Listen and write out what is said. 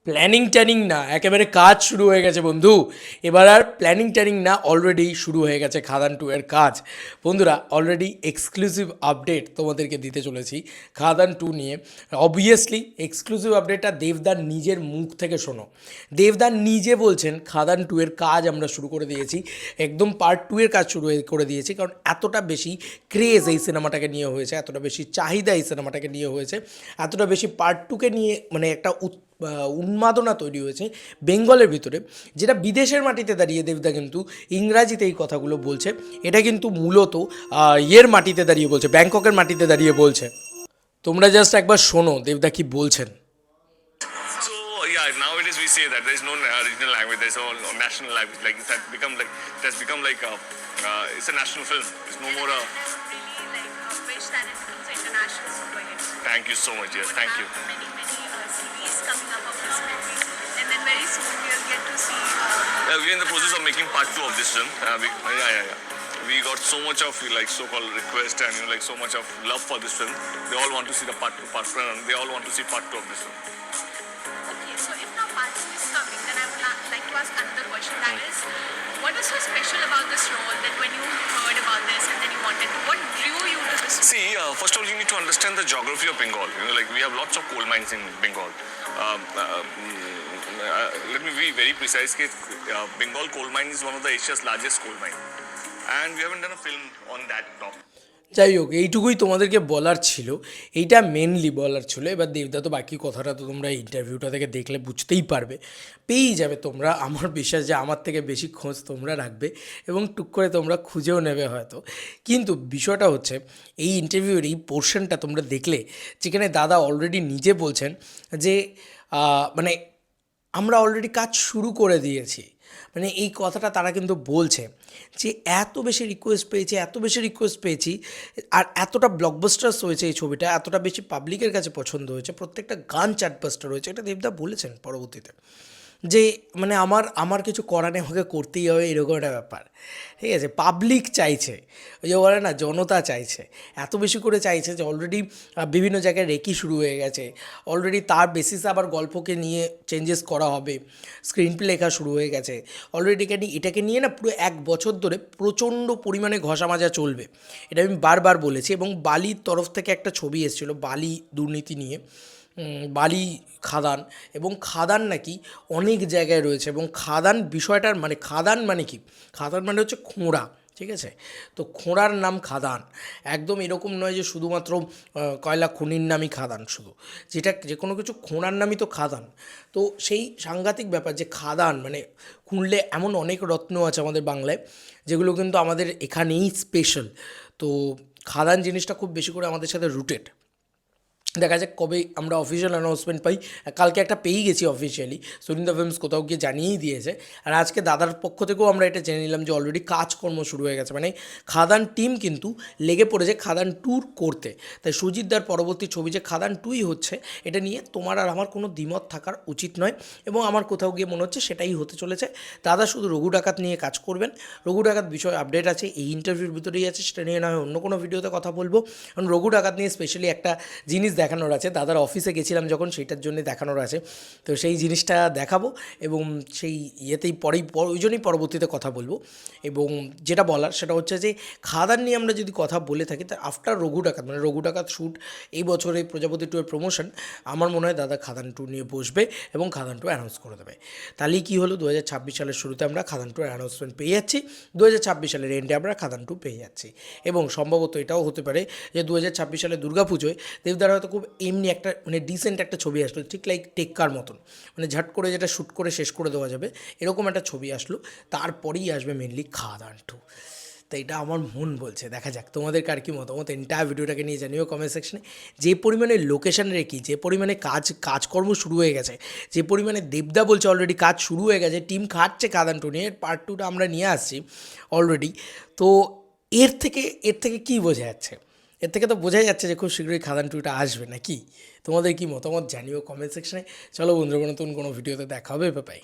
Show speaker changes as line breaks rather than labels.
Planning না, একেবারে কাজ শুরু হয়ে গেছে বন্ধু। এবার আর প্ল্যানিং না, অলরেডি শুরু হয়ে গেছে খাদান 2 এর কাজ। বন্ধুরা, অলরেডি এক্সক্লুসিভ আপডেট তোমাদেরকে দিতে চলেছি খাদান 2 নিয়ে। অবভিয়াসলি এক্সক্লুসিভ আপডেটটা দেবদার নিজের মুখ থেকে শোনো। দেবদার নিজে বলছেন খাদান 2 এর কাজ আমরা শুরু করে দিয়েছি, একদম পার্ট 2 এর কাজ শুরু করে দিয়েছি, কারণ এতটা বেশি ক্রেজ এই সিনেমাটাকে নিয়ে হয়েছে, এতটা বেশি চাহিদা এই সিনেমাটাকে নিয়ে হয়েছে, এতটা বেশি পার্ট 2কে নিয়ে মানে একটা উন্মাদনা তৈরি হয়েছে বেঙ্গলের ভিতরে, যেটা বিদেশের মাটিতে দাঁড়িয়ে দেবদা কিন্তু ইংরাজিতে এই কথাগুলো বলছে। এটা কিন্তু মূলত ইয়ের মাটিতে দাঁড়িয়ে বলছে, ব্যাংককের মাটিতে দাঁড়িয়ে বলছে। তোমরা জাস্ট একবার শোনো দেবদা কি বলছেন।
So yeah, nowadays we say that there is no regional language, there is all national language. Like it has become like it's a national film. It's no more a.
Really wish that it becomes an international superhit.
Thank you so much. Yes, thank you.
Many series coming up of this movie, and then very soon we'll get to see.
We are in the process of making part 2 of this film. We got so much of so-called request and so much of love for this film. They all want to see the part 2, they all want to see part 2 of this film.
Okay, so if now part 2 is coming, then I would like to ask another question. That is, what is so special about this role that when you heard about this and then you wanted to, what drew you to this?
See, first of all, you need to understand the geography of Bengal. We have lots of coal mines in Bengal. Let me be very precise. Bengal coal mine is one of the Asia's largest coal mine, and we haven't done a film on that top.
যাই হোক, এইটুকুই তোমাদেরকে বলার ছিল, এইটা mainly বলার ছিল। এবার দেবদা তো বাকি কথাটা তো তোমরা ইন্টারভিউটা থেকে দেখলে বুঝতেই পারবে, পেয়েই যাবে তোমরা। আমার বিশ্বাস যে আমার থেকে বেশি খোঁজ তোমরা রাখবে এবং টুক করে তোমরা খুঁজেও নেবে হয়তো। কিন্তু বিষয়টা হচ্ছে এই ইন্টারভিউর এই পোর্শনটা তোমরা দেখলে, যেখানে দাদা অলরেডি নিজে বলছেন যে মানে আমরা অলরেডি কাজ শুরু করে দিয়েছি। মানে এই কথাটা তারা কিন্তু বলছে যে এত বেশি রিকোয়েস্ট পেয়েছি আর এতটা ব্লকবাস্টার্স হয়েছে এই ছবিটা, এতটা বেশি পাবলিকের কাছে পছন্দ হয়েছে, প্রত্যেকটা গান চার্টবাস্টার হয়েছে। এটা দেবদা বলেছেন পরবর্তীতে যে মানে আমার কিছু করা নেই, আমাকে করতেই হবে, এরকম একটা ব্যাপার। ঠিক আছে, পাবলিক চাইছে, ওই যে বলে না জনতা চাইছে, এত বেশি করে চাইছে যে অলরেডি বিভিন্ন জায়গায় রেকি শুরু হয়ে গেছে, অলরেডি তার বেসিসে আবার গল্পকে নিয়ে চেঞ্জেস করা হবে, স্ক্রিন প্লে লেখা শুরু হয়ে গেছে অলরেডি। এটাকে নিয়ে না পুরো 1 বছর ধরে প্রচণ্ড পরিমাণে ঘষা মাজা চলবে, এটা আমি বারবার বলেছি। এবং বালির তরফ থেকে একটা ছবি এসেছিলো বালি দুর্নীতি নিয়ে, বালি খাদান, এবং খাদান নাকি অনেক জায়গায় রয়েছে, এবং খাদান বিষয়টার মানে খাদান মানে কি, খাদান মানে হচ্ছে খোঁড়া। ঠিক আছে, তো খোঁড়ার নাম খাদান, একদম এরকম নয় যে শুধুমাত্র কয়লা খনির নামই খাদান, শুধু যেটা যে কোনো কিছু খোঁড়ার নামই তো খাদান। তো সেই সাংঘাতিক ব্যাপার যে খাদান মানে খুঁড়লে এমন অনেক রত্ন আছে আমাদের বাংলায় যেগুলো কিন্তু আমাদের এখানেই স্পেশাল। তো খাদান জিনিসটা খুব বেশি করে আমাদের সাথে রুটেড। দেখা যাক কবে আমরা অফিসিয়াল অ্যানাউন্সমেন্ট পাই। কালকে একটা পেয়েই গেছি অফিসিয়ালি, সুরিন্দা ফিল্মস কোথাও গিয়ে জানিয়েই দিয়েছে। আর আজকে দাদার পক্ষ থেকেও আমরা এটা জেনে নিলাম যে অলরেডি কাজকর্ম শুরু হয়ে গেছে, মানে খাদান টিম কিন্তু লেগে পড়েছে খাদান 2 করতে। তাই সুজিতদার পরবর্তী ছবি যে খাদান 2ই হচ্ছে, এটা নিয়ে তোমার আর আমার কোনো দ্বিমত থাকার উচিত নয়, এবং আমার কোথাও গিয়ে মনে হচ্ছে সেটাই হতে চলেছে। দাদা শুধু রঘু ডাকাত নিয়ে কাজ করবেন, রঘু ডাকাত বিষয়ে আপডেট আছে এই ইন্টারভিউর ভিতরেই আছে, সেটা নিয়ে না হয় অন্য কোনো ভিডিওতে কথা বলবো। কারণ রঘু ডাকাত নিয়ে স্পেশালি একটা জিনিস দেখানোর আছে, দাদার অফিসে গেছিলাম যখন, সেইটার জন্য দেখানোর আছে। তো সেই জিনিসটা দেখাবো এবং সেই ইয়েতেই ওই জন্যই পরবর্তীতে কথা বলবো। এবং যেটা বলার সেটা হচ্ছে যে খাদান নিয়ে আমরা যদি কথা বলে থাকি, তার আফটার রঘু ডাকাত মানে রঘু ডাকাত শ্যুট এই বছরে প্রজাপতি 2 এর প্রমোশন, আমার মনে হয় দাদা খাদান 2 নিয়ে বসবে এবং খাদান 2 অ্যানাউন্স করে দেবে। তাহলেই কী হলো, 2026 সালের শুরুতে আমরা খাদান 2 অ্যানাউন্সমেন্ট পেয়ে যাচ্ছি, 2026 সালের এন্ডে আমরা খাদান 2 পেয়ে যাচ্ছি। এবং সম্ভবত এটাও হতে পারে যে 2026 সালে দুর্গাপুজোয় দেবদার হয়তো খুব এমনি একটা মানে ডিসেন্ট একটা ছবি আসলো, ঠিক লাইক টেক্কার মতন, মানে ঝট করে যেটা শ্যুট করে শেষ করে দেওয়া যাবে এরকম একটা ছবি আসলো, তারপরেই আসবে মেনলি খাদান 2। তো এটা আমার মন বলছে, দেখা যাক তোমাদেরকে আর কি মতামত এন্টায়ার ভিডিওটাকে নিয়ে জানিও কমেন্ট সেকশনে। যে পরিমাণে লোকেশন রেখি, যে পরিমাণে কাজকর্ম শুরু হয়ে গেছে, যে পরিমাণে দেবদা বলছে অলরেডি কাজ শুরু হয়ে গেছে, টিম খাটছে খাদান 2 নিয়ে, পার্ট 2টা আমরা নিয়ে আসছি অলরেডি। তো এর থেকে কী বোঝা যাচ্ছে, এর থেকে তো বোঝাই যাচ্ছে যে খুব শীঘ্রই খাদান 2টা আসবে নাকি। তোমাদের কি মতামত জানিও কমেন্ট সেকশনে। চলো বন্ধুরা, নতুন কোনো ভিডিওতে দেখা হবে, বাই।